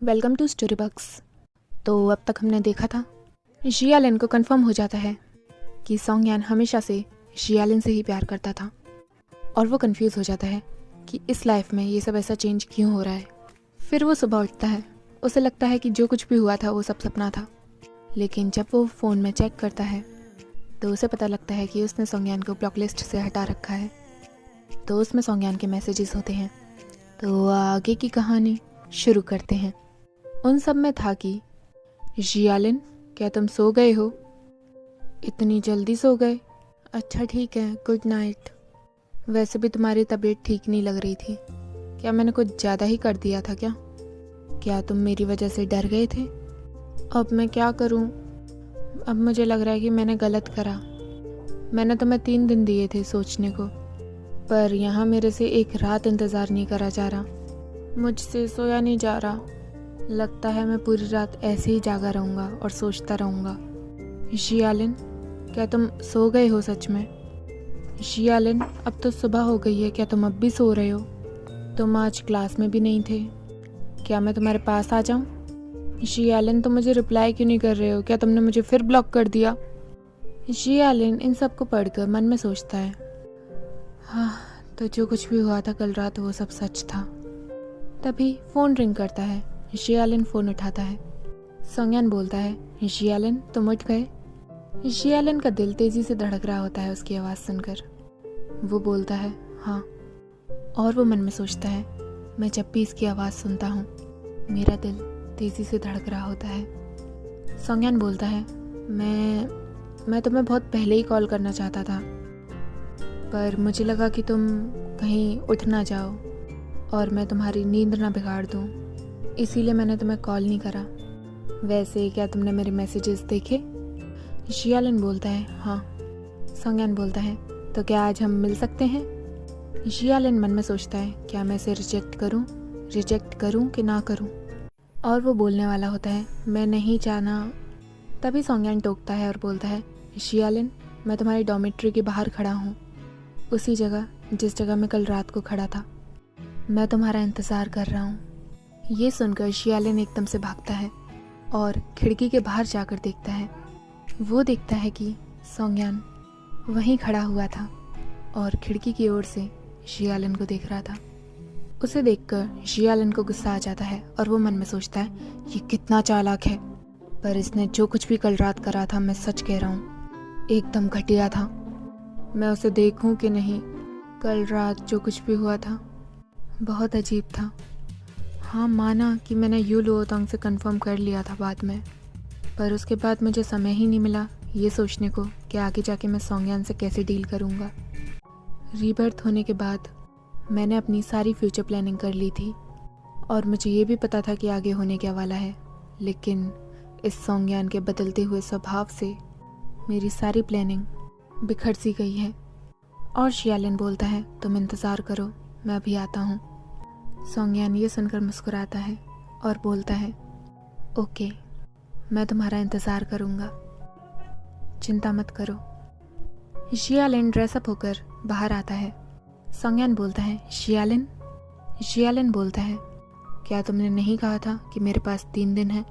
Welcome to story बक्स। तो अब तक हमने देखा था जियालिन को कंफर्म हो जाता है कि सोंगयान हमेशा से जियालिन से ही प्यार करता था और वो कंफ्यूज हो जाता है कि इस लाइफ में ये सब ऐसा चेंज क्यों हो रहा है। फिर वो सुबह उठता है, उसे लगता है कि जो कुछ भी हुआ था वो सब सपना था, लेकिन जब वो फ़ोन में चेक करता है तो उसे पता लगता है कि उसने सोंगयान को ब्लॉक लिस्ट से हटा रखा है। तो उसमें सोंगयान के मैसेजेस होते हैं। तो आगे की कहानी शुरू करते हैं। उन सब में था कि जियालिन, क्या तुम सो गए हो? इतनी जल्दी सो गए? अच्छा ठीक है, गुड नाइट। वैसे भी तुम्हारी तबीयत ठीक नहीं लग रही थी। क्या मैंने कुछ ज़्यादा ही कर दिया था क्या? क्या तुम मेरी वजह से डर गए थे? अब मैं क्या करूं? अब मुझे लग रहा है कि मैंने गलत करा। मैंने तुम्हें 3 दिन दिए थे सोचने को, पर यहाँ मेरे से एक रात इंतज़ार नहीं करा जा रहा। मुझसे सोया नहीं जा रहा। लगता है मैं पूरी रात ऐसे ही जागा रहूँगा और सोचता रहूँगा। जियालिन, क्या तुम सो गए हो सच में? जियालिन, अब तो सुबह हो गई है, क्या तुम अब भी सो रहे हो? तुम आज क्लास में भी नहीं थे, क्या मैं तुम्हारे पास आ जाऊँ? जियालिन, तुम मुझे रिप्लाई क्यों नहीं कर रहे हो? क्या तुमने मुझे फिर ब्लॉक कर दिया? जियालिन इन सब को पढ़कर मन में सोचता है, हाँ, तो जो कुछ भी हुआ था कल रात वो सब सच था। तभी फ़ोन रिंग करता है। जियालिन फ़ोन उठाता है। सोंगयान बोलता है, जियालिन तुम उठ गए? जियालिन का दिल तेज़ी से धड़क रहा होता है उसकी आवाज़ सुनकर। वो बोलता है हाँ, और वो मन में सोचता है, मैं जब भी इसकी आवाज़ सुनता हूँ मेरा दिल तेज़ी से धड़क रहा होता है। सोंगयान बोलता है, मैं तुम्हें बहुत पहले ही कॉल करना चाहता था, पर मुझे लगा कि तुम कहीं उठ ना जाओ और मैं तुम्हारी नींद ना बिगाड़ दूँ, इसीलिए मैंने तुम्हें कॉल नहीं करा। वैसे क्या तुमने मेरे मैसेजेस देखे? जियालिन बोलता है हाँ। सोंगयान बोलता है, तो क्या आज हम मिल सकते हैं? जियालिन मन में सोचता है, क्या मैं इसे रिजेक्ट करूं कि ना करूं? और वो बोलने वाला होता है, मैं नहीं चाहना। तभी सोंगयान टोकता है और बोलता है, जियालिन, मैं तुम्हारी डॉर्मेट्री के बाहर खड़ा हूँ, उसी जगह जिस जगह मैं कल रात को खड़ा था। मैं तुम्हारा इंतज़ार कर रहा हूँ। ये सुनकर जियालिन एकदम से भागता है और खिड़की के बाहर जाकर देखता है। वो देखता है कि सोंगयान वहीं खड़ा हुआ था और खिड़की की ओर से जियालिन को देख रहा था। उसे देखकर जियालिन को गुस्सा आ जाता है और वो मन में सोचता है, ये कितना चालाक है, पर इसने जो कुछ भी कल रात करा था, मैं सच कह रहा हूँ, एकदम घटिया था। मैं उसे देखूं कि नहीं, कल रात जो कुछ भी हुआ था बहुत अजीब था। हाँ, माना कि मैंने यू लुओतोंग से कंफर्म कर लिया था बाद में, पर उसके बाद मुझे समय ही नहीं मिला ये सोचने को कि आगे जाके मैं सोंगयान से कैसे डील करूँगा। रीबर्थ होने के बाद मैंने अपनी सारी फ्यूचर प्लानिंग कर ली थी और मुझे ये भी पता था कि आगे होने क्या वाला है, लेकिन इस सोंगयान के बदलते हुए स्वभाव से मेरी सारी प्लानिंग बिखर सी गई है। और जियालिन बोलता है, तुम इंतज़ार करो, मैं अभी आता हूँ। सोंगयान ये सुनकर मुस्कुराता है और बोलता है, ओके, मैं तुम्हारा इंतज़ार करूँगा, चिंता मत करो। जियालिन ड्रेसअप होकर बाहर आता है। सोंगयान बोलता है, जियालिन बोलता है, क्या तुमने नहीं कहा था कि मेरे पास 3 दिन है?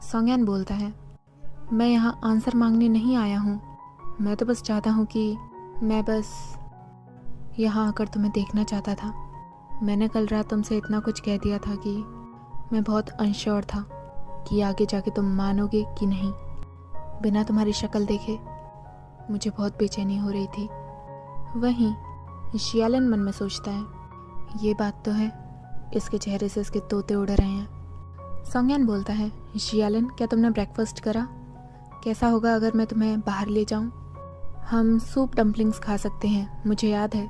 सोंगयान बोलता है, मैं यहाँ आंसर मांगने नहीं आया हूँ, मैं तो बस चाहता हूँ कि मैं बस यहाँ आकर तुम्हें देखना चाहता था। मैंने कल रात तुमसे इतना कुछ कह दिया था कि मैं बहुत अनश्योर था कि आगे जाके तुम मानोगे कि नहीं। बिना तुम्हारी शक्ल देखे मुझे बहुत बेचैनी हो रही थी। वहीं जियालिन मन में सोचता है, ये बात तो है, इसके चेहरे से इसके तोते उड़ रहे हैं। सोंगयान बोलता है, जियालिन, क्या तुमने ब्रेकफास्ट करा? कैसा होगा अगर मैं तुम्हें बाहर ले जाऊं? हम सूप डम्पलिंग्स खा सकते हैं, मुझे याद है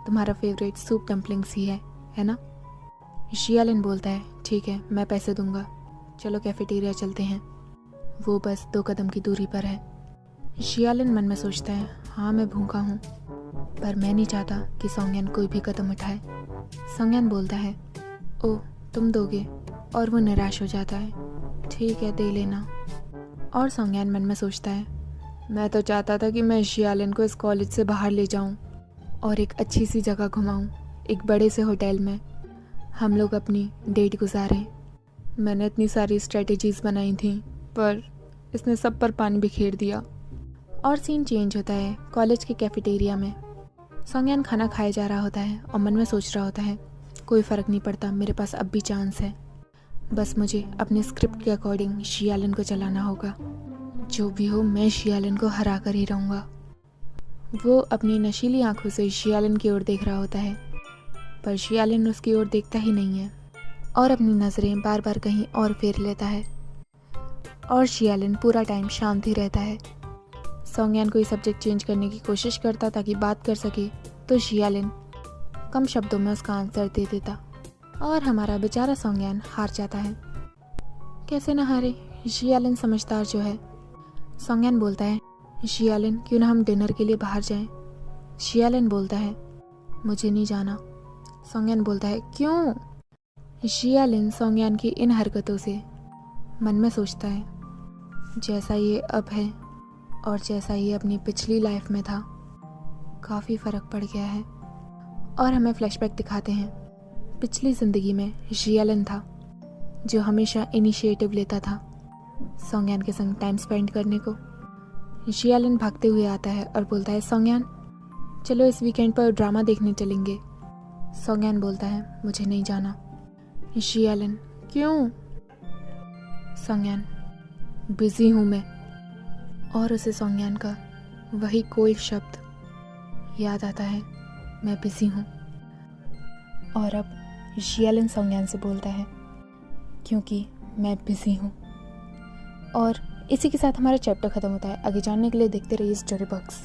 तुम्हारा फेवरेट सूप डम्पलिंग्स ही है ना? जियालिन बोलता है, ठीक है, मैं पैसे दूंगा, चलो कैफेटेरिया चलते हैं, वो बस 2 कदम की दूरी पर है। जियालिन मन में सोचता है, हाँ मैं भूखा हूँ, पर मैं नहीं चाहता कि सोंगयान कोई भी कदम उठाए। सोंगयान बोलता है, ओह तुम दोगे? और वो निराश हो जाता है, ठीक है दे लेना। और सोंगयान मन में सोचता है, मैं तो चाहता था कि मैं जियालिन को इस कॉलेज से बाहर ले जाऊं और एक अच्छी सी जगह घुमाऊं, एक बड़े से होटल में हम लोग अपनी डेट गुजारें, मैंने इतनी सारी स्ट्रेटजीज बनाई थी पर इसने सब पर पानी बिखेर दिया। और सीन चेंज होता है कॉलेज के कैफेटेरिया में। सोंगयान खाना खाया जा रहा होता है और मन में सोच रहा होता है, कोई फ़र्क नहीं पड़ता, मेरे पास अब भी चांस है। बस मुझे अपने स्क्रिप्ट के अकॉर्डिंग शियालिन को चलाना होगा। जो भी हो मैं शियालिन को हरा कर ही रहूँगा। वो अपनी नशीली आंखों से शियालिन की ओर देख रहा होता है पर शियालिन उसकी ओर देखता ही नहीं है और अपनी नज़रें बार बार कहीं और फेर लेता है। और शियालिन पूरा टाइम शांत ही रहता है। सोंगयान कोई सब्जेक्ट चेंज करने की कोशिश करता ताकि बात कर सके तो शियालिन कम शब्दों में उसका आंसर दे देता और हमारा बेचारा सोंगयान हार जाता है। कैसे ना हारे, शियालिन समझदार जो है। सोंगयान बोलता है, शियालिन क्यों ना हम डिनर के लिए बाहर जाएं। शियालिन बोलता है, मुझे नहीं जाना। सोंगयान बोलता है, क्यों। शियालिन सोंगयान की इन हरकतों से मन में सोचता है, जैसा ये अब है और जैसा ये अपनी पिछली लाइफ में था काफ़ी फ़र्क पड़ गया है। और हमें फ्लैशबैक दिखाते हैं पिछली ज़िंदगी में शियालिन था जो हमेशा इनिशिएटिव लेता था सोंगयान के संग टाइम स्पेंड करने को। शियालिन भागते हुए आता है और बोलता है, सोंगयान चलो इस वीकेंड पर ड्रामा देखने चलेंगे। सोंगयान बोलता है, मुझे नहीं जाना। शियालिन, क्यों। सोंगयान, बिजी हूँ मैं। और उसे सोंगयान का वही कोल्ड शब्द याद आता है, मैं बिजी हूँ। और अब शियालिन सोंगयान से बोलता है, क्योंकि मैं बिजी हूँ। और इसी के साथ हमारा चैप्टर ख़त्म होता है। आगे जानने के लिए देखते रहिए स्टोरी बॉक्स।